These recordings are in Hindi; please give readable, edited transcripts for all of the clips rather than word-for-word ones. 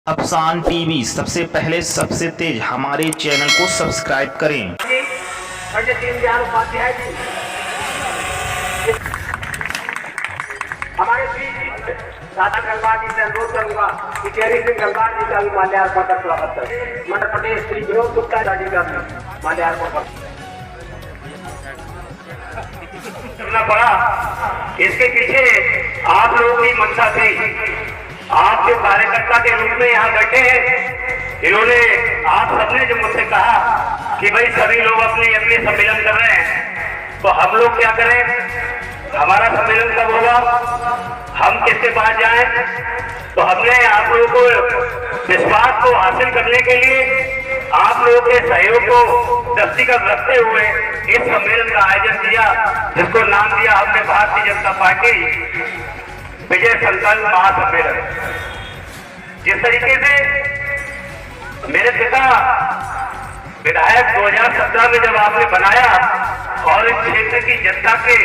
अफसान टीवी सबसे पहले सबसे तेज हमारे चैनल को सब्सक्राइब करें। पंडित दीनदयाल उपाध्याय जी हमारे बीच दादा गंगवार जी से अनुरोध करूंगा कि कैरी सिंह गंगवार जी का भी माल्यार्पण कर स्वागत करें। मध्य प्रदेश श्री विनोद गुप्ता जी का भी माल्यार्पण कर करना पड़ा। इसके पीछे आप लोगों की मंशा थी। आप जो कार्यकर्ता के रूप में यहाँ बैठे हैं, इन्होंने आप सबने जो मुझसे कहा कि भाई सभी लोग अपने अपने सम्मेलन कर रहे हैं, तो हम लोग क्या करें, हमारा सम्मेलन कब होगा, हम किसके पास जाएं। तो हमने आप लोगों को विश्वास को हासिल करने के लिए आप लोगों के सहयोग को दृष्टिगत रखते हुए इस सम्मेलन का आयोजन किया, जिसको नाम दिया हमने भारतीय जनता पार्टी विजय संकल्प महासम्मेलन। जिस तरीके से मेरे पिता विधायक 2017 में जब आपने बनाया और इस क्षेत्र की जनता के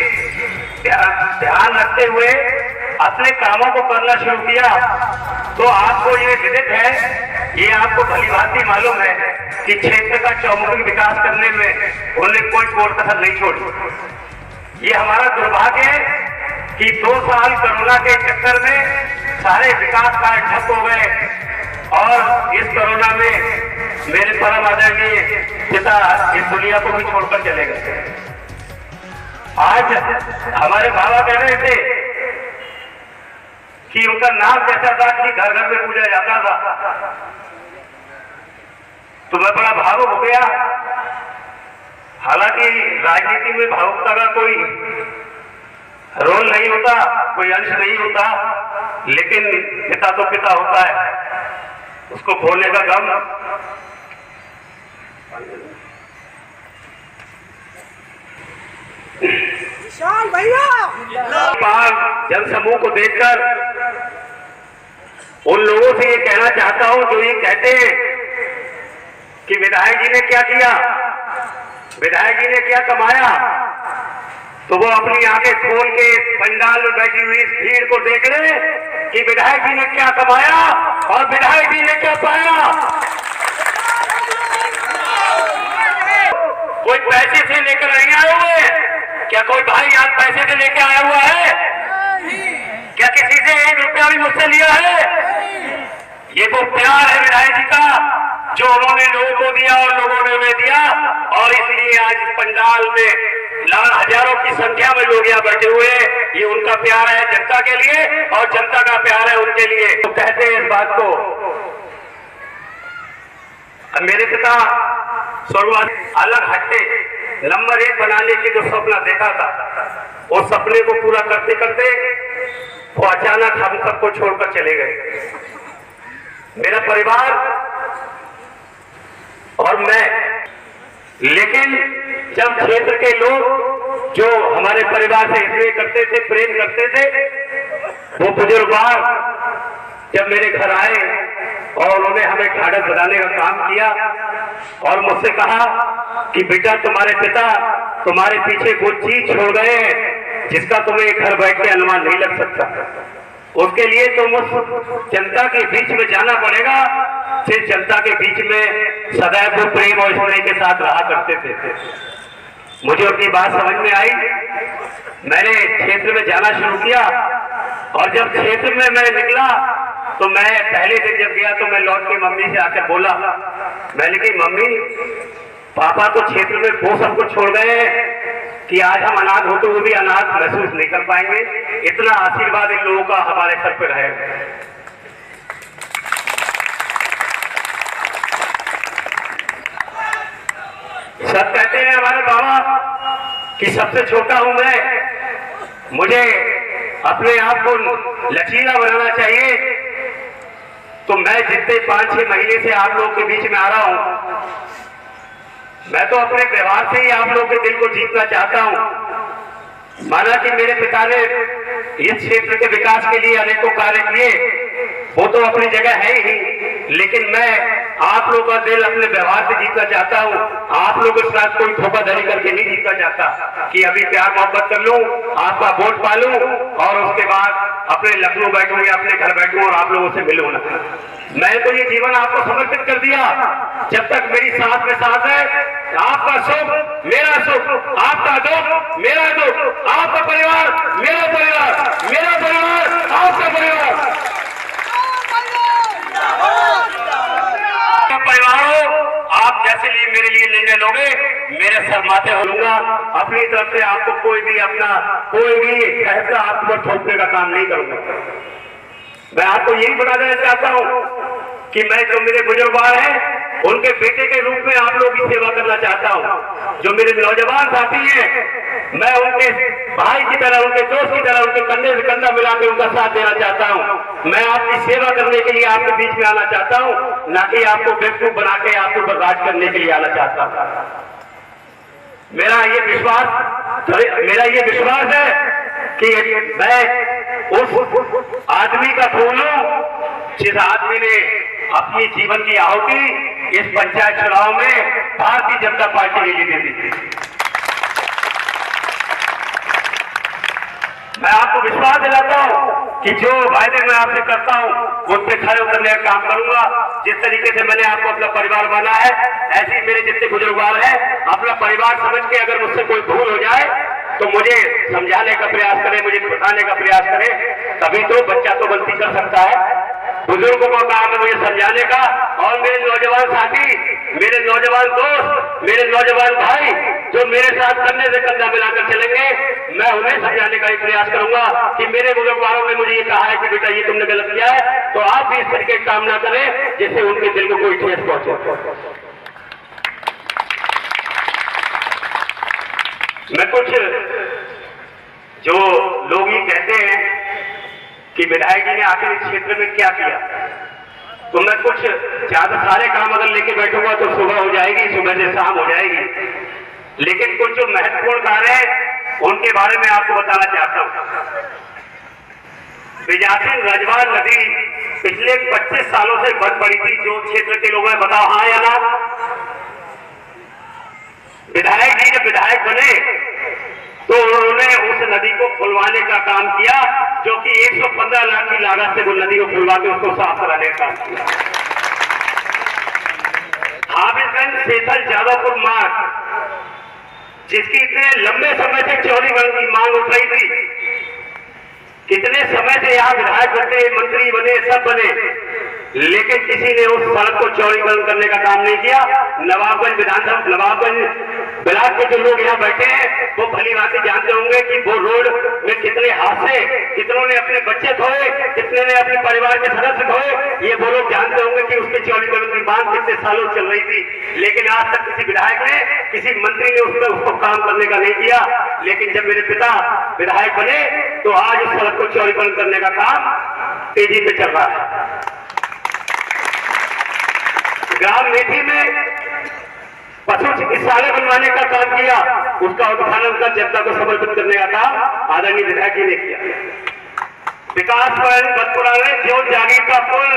ध्यान रखते हुए अपने कामों को करना शुरू किया, तो आपको ये विदित है, ये आपको भलीभांति मालूम है कि क्षेत्र का चौमुखी विकास करने में उन्होंने कोई कोर कसर नहीं छोड़ी। ये हमारा दुर्भाग्य है कि 2 साल कोरोना के चक्कर में सारे विकास कार्य ठप हो गए और इस कोरोना में मेरे परम आदरणीय पिता इस दुनिया को भी छोड़कर चले गए। आज हमारे बाबा कह रहे थे कि उनका नाम जैसा था कि घर घर में पूजा जाता था, तो मैं बड़ा भावुक हो गया। हालांकि राजनीति में भावुकता का कोई रोल नहीं होता, कोई अंश नहीं होता, लेकिन पिता तो पिता होता है, उसको खोने का गम। जनसमूह को देखकर उन लोगों से ये कहना चाहता हूं जो ये कहते हैं कि विधायक जी ने क्या किया, विधायक जी ने क्या कमाया, तो वो अपनी आंखें खोल के पंडाल में बैठी हुई इस भीड़ को देख ले कि विधायक जी ने क्या कमाया और विधायक जी ने क्या पाया। कोई पैसे से लेकर नहीं आए हुए, क्या कोई भाई आज पैसे से लेकर आया हुआ है, क्या किसी से 1 रुपया भी मुझसे लिया है। ये वो प्यार है विधायक जी का जो उन्होंने लोगों को दिया और लोगों ने उन्हें दिया, और इसलिए आज पंडाल में हजारों की संख्या में लोग यहाँ बैठे हुए हैं। ये उनका प्यार है जनता के लिए और जनता का प्यार है उनके लिए। तो कहते हैं इस बात को, मेरे पिता स्वर्गवास अलग हटते नंबर 1 बनाने की जो सपना देखा था, उस सपने को पूरा करते करते वो अचानक हम सबको छोड़कर चले गए। मेरा परिवार और मैं, लेकिन जब क्षेत्र के लोग जो हमारे परिवार से स्नेह करते थे, प्रेम करते थे, वो बुजुर्गवार जब मेरे घर आए और उन्होंने हमें ढाढ़स बनाने का काम किया और मुझसे कहा कि बेटा तुम्हारे पिता तुम्हारे पीछे वो चीज छोड़ गए जिसका तुम्हें घर बैठ के अनुमान नहीं लग सकता, उसके लिए तुम उस जनता के बीच में जाना पड़ेगा। फिर जनता के बीच में सदैव वो प्रेम और स्नेह के साथ रहा करते थे। मुझे उनकी बात समझ में आई, मैंने क्षेत्र में जाना शुरू किया और जब क्षेत्र में मैं निकला तो मैं पहले दिन जब गया तो मैं लौट के मम्मी से आकर बोला, मैंने कही मम्मी पापा तो क्षेत्र में वो सब कुछ छोड़ गए हैं कि आज हम अनाथ होते हुए भी अनाथ महसूस नहीं कर पाएंगे। इतना आशीर्वाद इन लोगों का हमारे सर पर रहेगा। सब कहते हैं हमारे बाबा कि सबसे छोटा हूं मैं, मुझे अपने आप को लचीला बनाना चाहिए। तो मैं जितने 5-6 महीने से आप लोगों के बीच में आ रहा हूं, मैं तो अपने व्यवहार से ही आप लोगों के दिल को जीतना चाहता हूं। माना कि मेरे पिता ने इस क्षेत्र के विकास के लिए अनेकों कार्य किए, वो तो अपनी जगह है ही, लेकिन मैं आप लोगों का दिल अपने व्यवहार से जीतना चाहता हूँ। आप लोगों के साथ कोई धोखाधड़ी करके नहीं जीतना चाहता कि अभी प्यार मोहब्बत कर लूं, आपका वोट पा लूं और उसके बाद अपने लखनऊ बैठूं या अपने घर बैठूं और आप लोगों से मिलूं ना। मैं तो ये जीवन आपको समर्पित कर दिया। जब तक मेरी सांस में सांस है, आपका सुख मेरा सुख, आपका दुख मेरा दुख, आपका परिवार मेरा परिवार, मेरा परिवार आपका परिवार। परिवारों, आप जैसे लिए मेरे लिए निर्णय लोगे, मेरे सर माथे हो लूंगा। अपनी तरफ से आपको कोई भी फैसला आपके ऊपर थोपने का काम नहीं करूंगा। मैं आपको यही बता देना चाहता हूं कि मैं जो मेरे बुजुर्गवार हैं उनके बेटे के रूप में आप लोगों की सेवा करना चाहता हूं। जो मेरे नौजवान साथी हैं, मैं उनके भाई की तरह, उनके दोस्त की तरह, उनके कंधे से कंधा मिलाकर उनका साथ देना चाहता हूं। मैं आपकी सेवा करने के लिए आपके बीच में आना चाहता हूं, ना कि आपको बेवकूफ बना के आपके ऊपर राज करने के लिए आना चाहता हूं। मेरा ये विश्वास है कि मैं उस आदमी का फूल हूं जिस आदमी ने अपनी जीवन की आहुति इस पंचायत चुनाव में भारतीय जनता पार्टी के लिए दे दी। मैं आपको विश्वास दिलाता हूं कि जो वायदे मैं आपसे करता हूं उस पे खड़े उतरने का काम करूंगा। जिस तरीके से मैंने आपको अपना परिवार माना है, ऐसे ही मेरे जितने बुजुर्गवार हैं अपना परिवार समझ के अगर मुझसे कोई भूल हो जाए तो मुझे समझाने का प्रयास करें, मुझे बताने का प्रयास करें, तभी तो बच्चा तो गलती कर सकता है। बुजुर्गों का काम है मुझे समझाने का। और मेरे नौजवान साथी, मेरे नौजवान दोस्त, मेरे नौजवान भाई जो मेरे साथ कंधे से कंधा मिलाकर चलेंगे, मैं उन्हें समझाने का ही प्रयास करूंगा कि मेरे बुजुर्गवारों ने मुझे ये कहा है कि बेटा ये तुमने गलत किया है, तो आप भी इस तरीके काम ना करें जिससे उनके दिल को कोई ठेस पहुंचे। मैं कुछ जो लोग ये कहते हैं कि विधायक जी ने आखिर इस क्षेत्र में क्या किया, तो मैं कुछ ज्यादा सारे काम अगर लेके बैठूंगा तो सुबह हो जाएगी, सुबह से शाम हो जाएगी। लेकिन कुछ जो महत्वपूर्ण कार्य है उनके बारे में आपको बताना चाहता हूं। बिजासिन रजवान नदी पिछले 25 सालों से बंद पड़ी थी। जो क्षेत्र के लोग हैं बताओ हाँ या ना। विधायक जी जब विधायक बने तो उन्होंने उस नदी को खुलवाने का काम किया, जो कि 115 लाख की लागत से वो नदी को खुलवा के उसको साफ कराने का काम किया। हाफिजगंज सेठल जादवपुर मार्ग, जिसकी इतने लंबे समय से चौड़ीकरण की मांग उठ रही थी, कितने समय से यहाँ विधायक बने, मंत्री बने, सब बने, लेकिन किसी ने उस सड़क को चौड़ीकरण करने का काम नहीं किया। नवाबगंज विधानसभा, नवाबगंज ब्लॉक के जो लोग यहाँ बैठे हैं वो भली बातें जानते होंगे कि वो रोड में कितने हादसे, कितनों ने अपने बच्चे खोए, कितने ने अपने परिवार के सदस्य खोए, ये वो लोग जानते होंगे कि उसके चौड़ीकरण की मांग कितने सालों चल रही थी। लेकिन आज तक किसी विधायक ने, किसी मंत्री ने उसको काम करने का नहीं किया। लेकिन जब मेरे पिता विधायक बने तो आज उस सड़क को चौड़ीकरण करने का काम तेजी पे चल रहा है। ग्राम मेठी में पशु चिकित्सालय बनवाने का काम किया, उसका उद्घाटन कर जनता को समर्पित करने का काम आदरणीय विधायक जी ने किया। विकास बतपुरा में जो जागीर का पुल,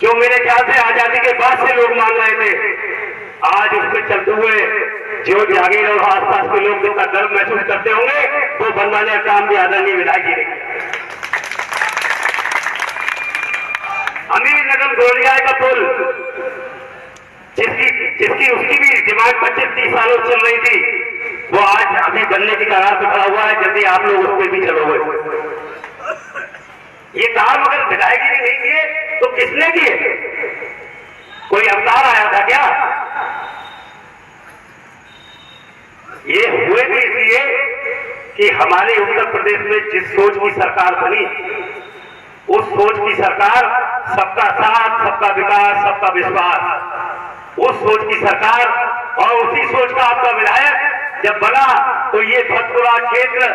जो मेरे ख्याल से आजादी के बाद से लोग मांग रहे थे, आज उसमें चलते हुए जो जागीर और आसपास के लोग जो का गर्व महसूस करते होंगे, वो बनवाने का काम भी आदरणीय विधायक जी ने किया। अमीर नगर गोलियां का पुल, जिसकी उसकी भी डिमांड 25-30 सालों चल रही थी, वो आज अभी बनने की कगार पे खड़ा हुआ है। जल्दी आप लोग उस पर भी चलोगे। ये काम अगर विधायक जी ने नहीं किए तो किसने किए? कोई अवतार आया था क्या? ये हुए भी इसलिए कि हमारे उत्तर प्रदेश में जिस सोच की सरकार बनी, उस सोच की सरकार सबका साथ, सबका विकास, सबका विश्वास, उस सोच की सरकार और उसी सोच का आपका विधायक जब बना तो ये भतपुरा क्षेत्र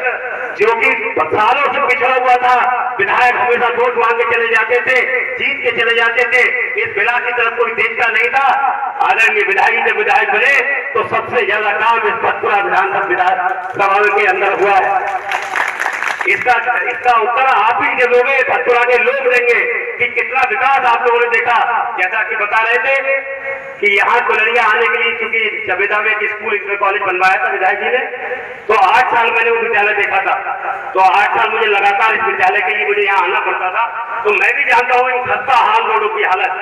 जो कि सालों से पिछड़ा हुआ था, विधायक हमेशा वोट मांग के चले जाते थे, जीत के चले जाते थे, इस बिला की तरफ कोई देखता नहीं था। आदरणीय विधायक जब विधायक बने तो सबसे ज्यादा काम इस भतपुरा विधानसभा के अंदर हुआ है। इसका उत्तर आप ही जो लोग भतपुरा के लोग देंगे कि कितना विकास आप लोगों ने देखा। जैसा कि बता रहे थे कि यहाँ कुलरिया आने के लिए, क्योंकि चबेदा में एक स्कूल इंटर कॉलेज बनवाया था विधायक जी ने, तो 8 साल मैंने वो विद्यालय देखा था। तो 8 साल मुझे लगातार इस विद्यालय के लिए मुझे यहाँ आना पड़ता था, तो मैं भी जानता हूँ इन खस्ता हाल रोडों की हालत।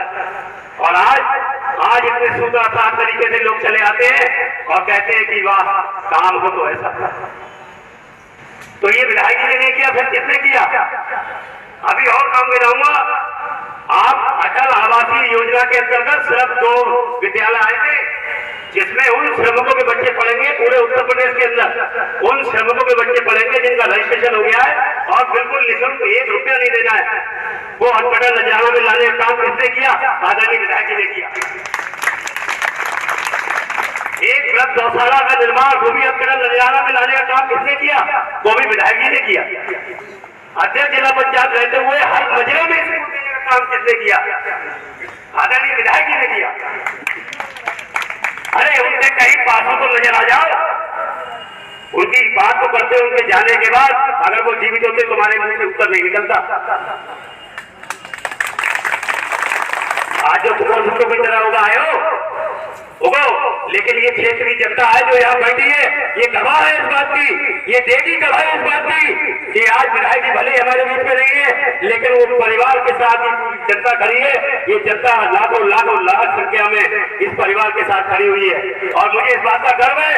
और आज इतने सुंदर साफ तरीके से लोग चले आते हैं और कहते हैं कि वाह काम हो तो ऐसा। तो ये विधायक जी ने नहीं किया, फिर किसने किया? अभी और काम गिनाऊंगा। आप अटल आवासीय योजना के अंतर्गत सिर्फ 2 विद्यालय आए थे, जिसमें उन श्रमिकों के बच्चे पढ़ेंगे पूरे उत्तर प्रदेश के अंदर, उन श्रमिकों के बच्चे पढ़ेंगे जिनका रजिस्ट्रेशन हो गया है और बिल्कुल निःशुल्क 1 रुपया नहीं देना है। वो हॉस्पिटल नजारा में लाने का काम किसने किया? आदरणीय विधायक जी ने किया। एक वृद्ध गौशाला का निर्माण वो भी हॉस्पिटल नजारा में लाने का काम किसने किया? वो भी विधायक जी ने किया। अध्यक्ष जिला पंचायत रहते हुए हर मजरे में स्कूल देने का काम किसने किया? आदरणीय विधायक जी ने किया। अरे उनसे कहीं पासों को नजर आ जाओ, उनकी बात को करते उनके जाने के बाद अगर वो जीवित होते तुम्हारे मुंह से उत्तर नहीं निकलता। आज जो कुकुर की तरह होगा आयो उगो, लेकिन ये क्षेत्रीय जनता है जो यहाँ बैठी है, ये गवाह है इस बात की, ये देगी गवाह है इस बात की कि आज विधायक जी भले हमारे बीच में नहीं है, लेकिन वो परिवार के साथ ही पूरी जनता खड़ी है। ये जनता लाखों लाख संख्या में इस परिवार के साथ खड़ी हुई है और मुझे इस बात का गर्व है।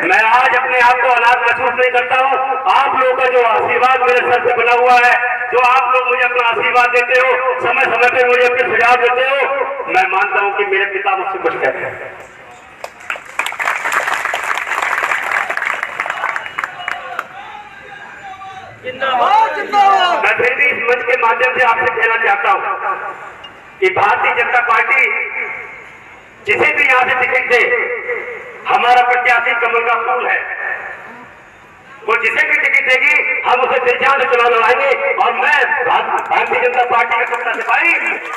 मैं आज अपने आप को अनाथ महसूस नहीं करता हूँ। आप लोगों का जो आशीर्वाद मेरे सर से बना हुआ है, जो आप लोग मुझे अपना आशीर्वाद देते हो, समय समय पर मुझे अपने सुझाव देते हो, मैं मानता हूँ कि मेरे पिता मुझसे कुछ कहते हैं। मैं फिर भी इस मंच के माध्यम से आपसे कहना चाहता हूं कि भारतीय जनता पार्टी जिसे भी यहां से टिकट दे, हमारा प्रत्याशी कमल का फूल है। वो जिसे भी टिकट देगी हम उसे दिल जान से चुनाव लड़ाएंगे और मैं भारतीय जनता पार्टी का सत्ता सिपाही,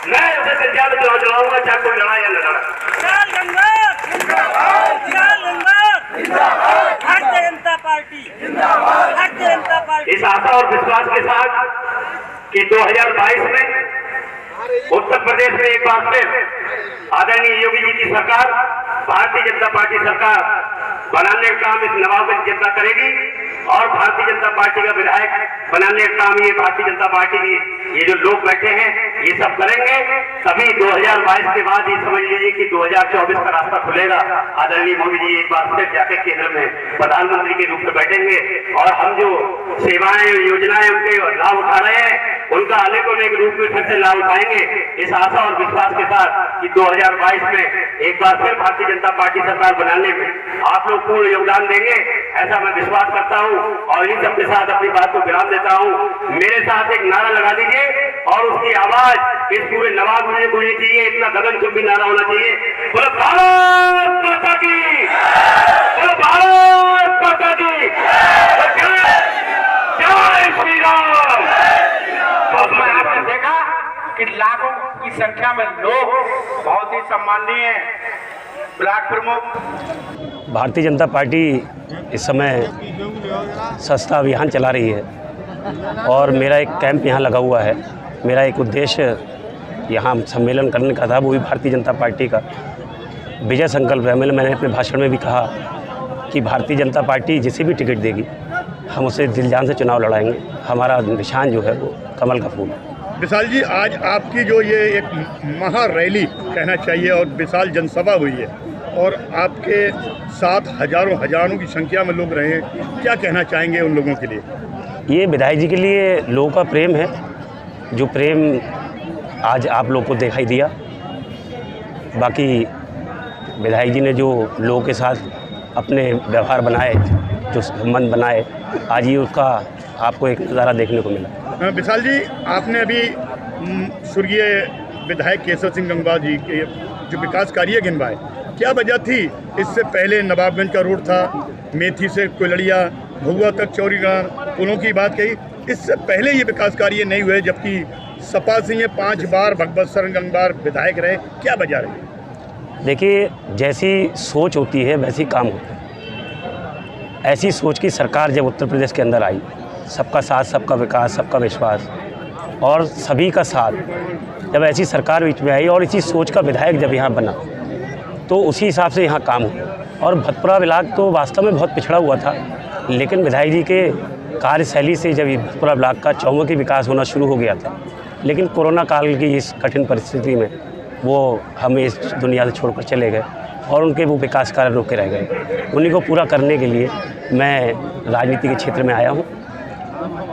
मैं उसे दिल जान से चुनाव लड़ाऊंगा, चाहे कोई लड़ाई या न लड़ाए। Bharatiya Janata party, Bharatiya Janata party. इस आशा और विश्वास के साथ कि 2022 में उत्तर प्रदेश में एक बार फिर आदरणीय योगी जी की सरकार, भारतीय जनता पार्टी सरकार बनाने का काम इस नवाबगंज जनता करेगी और भारतीय जनता पार्टी का विधायक बनाने का काम ये भारतीय जनता पार्टी की ये जो लोग बैठे हैं ये सब करेंगे। तभी 2022 के बाद ये समझ लीजिए कि 2024 का रास्ता खुलेगा। आदरणीय मोदी जी एक बार फिर जाके केंद्र में प्रधानमंत्री के रूप में बैठेंगे और हम जो सेवाएं योजनाएं उनके लाभ उठा रहे हैं उनका अनेकों अनेक रूप में फिर से लाभ उठाएंगे। इस आशा और विश्वास के साथ कि 2022 में एक बार फिर भारतीय जनता पार्टी सरकार बनाने में आप लोग पूर्ण योगदान देंगे, ऐसा मैं विश्वास करता हूं और इन सबके साथ अपनी बात को विराम देता हूं। मेरे साथ एक नारा लगा दीजिए और उसकी आवाज इस पूरे नवाब में गूंजनी चाहिए, इतना गगनचुंबी नारा होना चाहिए। बोलो भारत माता की, बोलो भारत माता की, जय श्री राम। उसमें आपने देखा कि लाखों की संख्या में लोग, बहुत ही सम्माननीय ब्लॉक प्रमुख। भारतीय जनता पार्टी इस समय सस्ता अभियान चला रही है और मेरा एक कैंप यहाँ लगा हुआ है। मेरा एक उद्देश्य यहाँ सम्मेलन करने का था, वो भी भारतीय जनता पार्टी का विजय संकल्प है। मैंने अपने भाषण में भी कहा कि भारतीय जनता पार्टी जिसे भी टिकट देगी हम उसे दिल जान से चुनाव लड़ाएंगे। हमारा निशान जो है वो कमल का फूल है। विशाल जी, आज आपकी जो ये एक महा रैली कहना चाहिए और विशाल जनसभा हुई है और आपके साथ हजारों की संख्या में लोग रहे हैं, क्या कहना चाहेंगे उन लोगों के लिए? ये विधायक जी के लिए लोगों का प्रेम है, जो प्रेम आज आप लोग को दिखाई दिया। बाकी विधायक जी ने जो लोगों के साथ अपने व्यवहार बनाए, जो संबंध बनाए, आज ये उसका आपको एक नज़ारा देखने को मिला। विशाल जी, आपने अभी स्वर्गीय विधायक केशव सिंह गंगवार जी के जो विकास कार्य गिनवाए, क्या वजह थी? इससे पहले नवाबगंज का रोड था, मेथी से कोयलड़िया भुआ तक चौरीगांव पुलों की बात कही, इससे पहले ये विकास कार्य नहीं हुए, जबकि सपा से ये 5 बार भगवत शरण गंगवार विधायक रहे, क्या वजह रही? देखिए, जैसी सोच होती है वैसी काम होता है। ऐसी सोच की सरकार जब उत्तर प्रदेश के अंदर आई, सबका साथ, सबका विकास, सबका विश्वास और सभी का साथ, जब ऐसी सरकार बीच में आई और इसी सोच का विधायक जब यहाँ बना तो उसी हिसाब से यहाँ काम हुआ। और भतपुरा ब्लॉक तो वास्तव में बहुत पिछड़ा हुआ था, लेकिन विधायक जी के कार्यशैली से जब ये भतपुरा ब्लॉक का चौमुखी विकास होना शुरू हो गया था, लेकिन कोरोना काल की इस कठिन परिस्थिति में वो हमें इस दुनिया से छोड़कर चले गए और उनके वो विकास कार्य रोके रह गए। उन्हीं को पूरा करने के लिए मैं राजनीति के क्षेत्र में आया हूँ।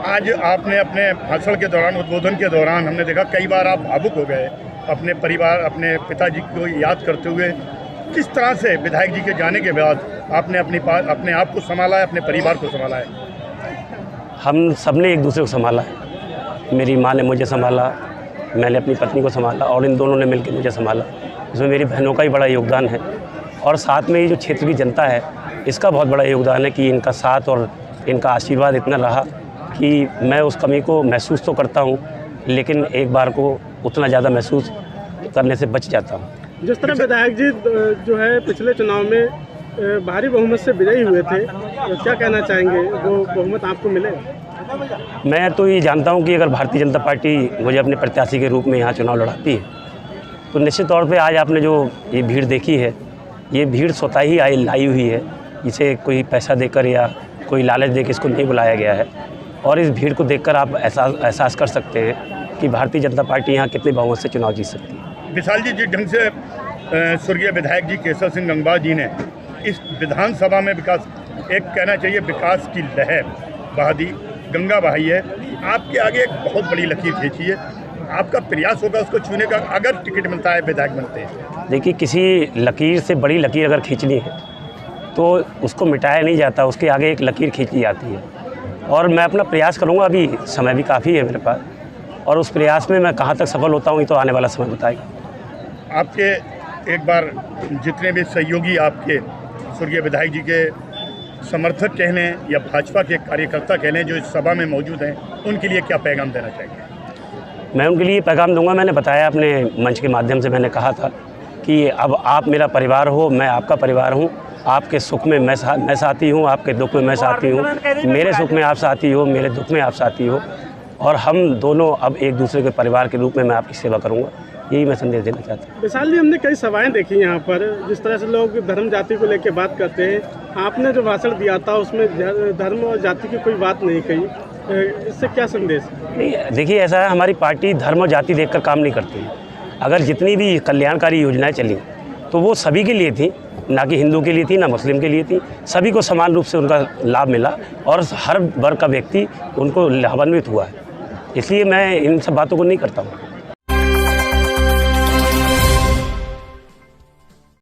आज आपने अपने भाषण के दौरान, उद्बोधन के दौरान हमने देखा कई बार आप भावुक हो गए, अपने परिवार, अपने पिताजी को याद करते हुए। किस तरह से विधायक जी के जाने के बाद आपने अपने आप को संभाला है, अपने परिवार को संभाला है? हम सब ने एक दूसरे को संभाला है। मेरी माँ ने मुझे संभाला, मैंने अपनी पत्नी को संभाला और इन दोनों ने मिलकर मुझे संभाला। इसमें मेरी बहनों का ही बड़ा योगदान है और साथ में ये जो क्षेत्र की जनता है इसका बहुत बड़ा योगदान है कि इनका साथ और इनका आशीर्वाद इतना रहा कि मैं उस कमी को महसूस तो करता हूँ, लेकिन एक बार को उतना ज़्यादा महसूस करने से बच जाता हूँ। जिस तरह विधायक जी जो है पिछले चुनाव में भारी बहुमत से विजयी हुए थे, तो क्या कहना चाहेंगे, वो बहुमत आपको मिलेगा? मैं तो ये जानता हूँ कि अगर भारतीय जनता पार्टी मुझे अपने प्रत्याशी के रूप में यहाँ चुनाव लड़ाती है तो निश्चित तौर पे आज आपने जो ये भीड़ देखी है, ये भीड़ स्वतः ही लाई हुई है। इसे कोई पैसा देकर या कोई लालच देकर इसको नहीं बुलाया गया है और इस भीड़ को देखकर आप एहसास कर सकते हैं कि भारतीय जनता पार्टी यहाँ कितने बहुमत से चुनाव जीत सकती है। विशाल जी, जिस ढंग से स्वर्गीय विधायक जी केशव सिंह गंगवार जी ने इस विधानसभा में कहना चाहिए विकास की लहर बहा दी, गंगा बहाई है, आपके आगे एक बहुत बड़ी लकीर खींची है। आपका प्रयास होगा उसको छूने का अगर टिकट मिलता है, विधायक बनते हैं? देखिए, किसी लकीर से बड़ी लकीर अगर खींचनी है तो उसको मिटाया नहीं जाता, उसके आगे एक लकीर खींची जाती है और मैं अपना प्रयास करूँगा। अभी समय भी काफ़ी है मेरे पास और उस प्रयास में मैं कहाँ तक सफल होता हूँ ये तो आने वाला समय बताएगा। आपके एक बार जितने भी सहयोगी आपके स्वर्गीय विधायक जी के समर्थक कह लें या भाजपा के कार्यकर्ता कह लें जो इस सभा में मौजूद हैं, उनके लिए क्या पैगाम देना चाहिए? मैं उनके लिए पैगाम दूंगा। मैंने बताया अपने मंच के माध्यम से, मैंने कहा था कि अब आप मेरा परिवार हो, मैं आपका परिवार हूँ। आपके सुख में मैं साथी हूँ, आपके दुख में मैं साथी हूँ, मेरे सुख में आप साथी हो, मेरे दुख में आप साथी हो और हम दोनों अब एक दूसरे के परिवार के रूप में मैं आपकी सेवा करूँगा। यही मैं संदेश देना चाहता हूँ। विशाल जी, हमने कई सभाएं देखी यहाँ पर, जिस तरह से लोग धर्म जाति को लेकर बात करते हैं, आपने जो भाषण दिया था उसमें धर्म और जाति की कोई बात नहीं कही, इससे क्या संदेश? नहीं, देखिए ऐसा है, हमारी पार्टी धर्म और जाति देखकर काम नहीं करती है। अगर जितनी भी कल्याणकारी योजनाएं चली तो वो सभी के लिए थी, ना कि हिंदू के लिए थी, ना मुस्लिम के लिए थी। सभी को समान रूप से उनका लाभ मिला और हर वर्ग का व्यक्ति उनको लाभान्वित हुआ है। इसलिए मैं इन सब बातों को नहीं करता हूँ।